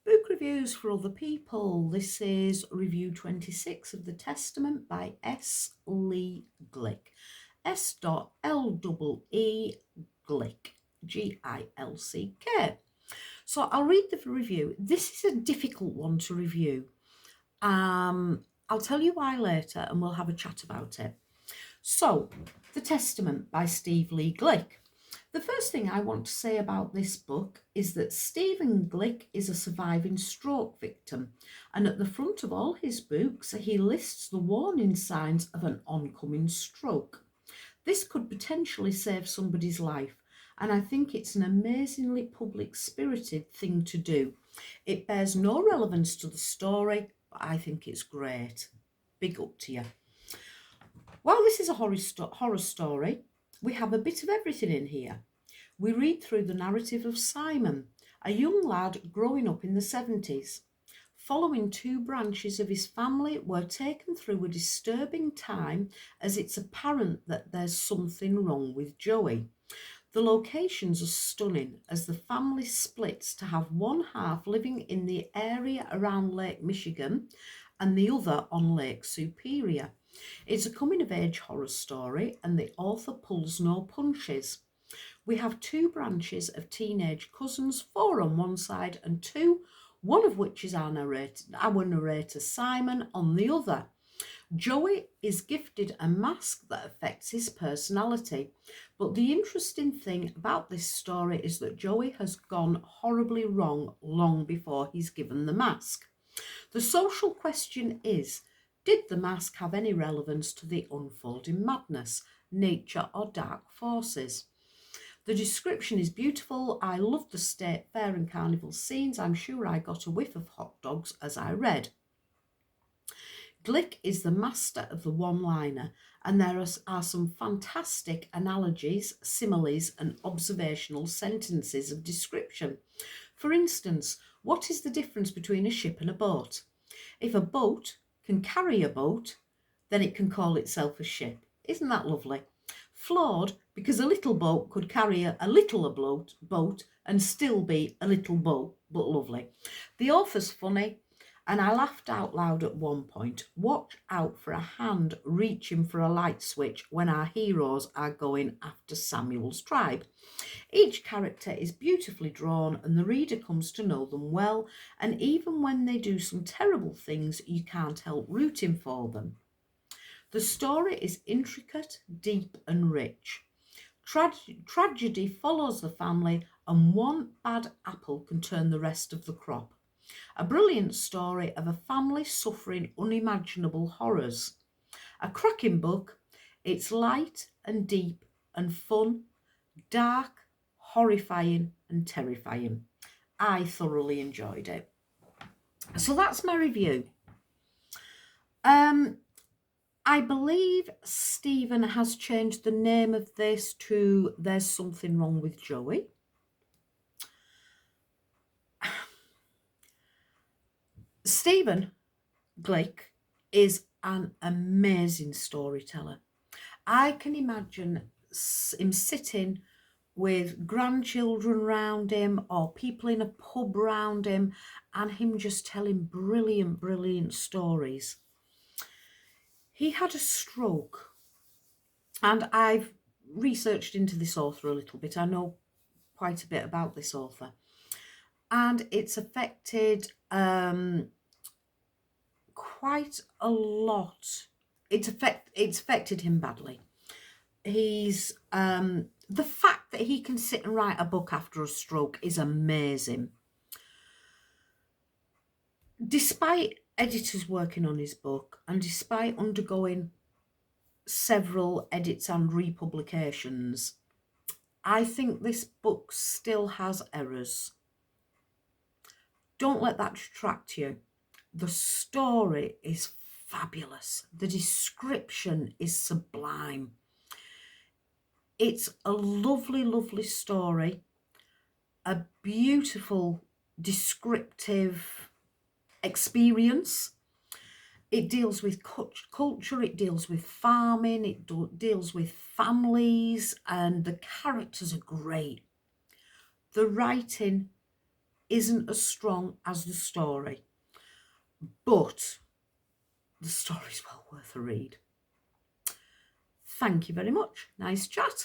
Book reviews for other people. This is review 26 of The Testament by S. Lee Glick. S.L.E. Glick. G-I-L-C-K. So I'll read the review. This is a difficult one to review. I'll tell you why later and we'll have a chat about it. So, The Testament by Steve Lee Glick. The first thing I want to say about this book is that Stephen Glick is a surviving stroke victim, and at the front of all his books he lists the warning signs of an oncoming stroke. This could potentially save somebody's life, and I think it's an amazingly public-spirited thing to do. It bears no relevance to the story, but I think it's great. Big up to you. While this is a horror story, we have a bit of everything in here. We read through the narrative of Simon, a young lad growing up in the 70s. Following two branches of his family were taken through a disturbing time as it's apparent that there's something wrong with Joey. The locations are stunning as the family splits to have one half living in the area around Lake Michigan and the other on Lake Superior. It's a coming-of-age horror story and the author pulls no punches. We have two branches of teenage cousins, four on one side and two, one of which is our narrator Simon on the other. Joey is gifted a mask that affects his personality, but the interesting thing about this story is that Joey has gone horribly wrong long before he's given the mask. The social question is, did the mask have any relevance to the unfolding madness, nature or dark forces? The description is beautiful. I loved the state fair and carnival scenes. I'm sure I got a whiff of hot dogs as I read. Glick is the master of the one-liner, and there are some fantastic analogies, similes and observational sentences of description. For instance, what is the difference between a ship and a boat? If a boat can carry a boat, then it can call itself a ship. Isn't that lovely? Flawed because a little boat could carry a little boat and still be a little boat, but lovely. The author's funny, and I laughed out loud at one point. Watch out for a hand reaching for a light switch when our heroes are going after Samuel's tribe. Each character is beautifully drawn and the reader comes to know them well, and even when they do some terrible things, you can't help rooting for them. The story is intricate, deep and rich. Tragedy follows the family, and one bad apple can turn the rest of the crop. A brilliant story of a family suffering unimaginable horrors. A cracking book. It's light and deep and fun, dark, horrifying and terrifying. I thoroughly enjoyed it. So that's my review. I believe Stephen has changed the name of this to There's Something Wrong with Joey. Stephen Glick is an amazing storyteller. I can imagine him sitting with grandchildren round him or people in a pub round him and him just telling brilliant stories. He had a stroke, and I've researched into this author a little bit. I know quite a bit about this author, and it's affected quite a lot. It's affected him badly. He's the fact that he can sit and write a book after a stroke is amazing. Despite editors working on his book and despite undergoing several edits and republications, I think this book still has errors. Don't let that distract you. The story is fabulous. The description is sublime. It's a lovely story, a beautiful descriptive experience. It deals with culture, it deals with farming, it deals with families, and the characters are great. The writing isn't as strong as the story, but the story's well worth a read. Thank you very much. Nice chat.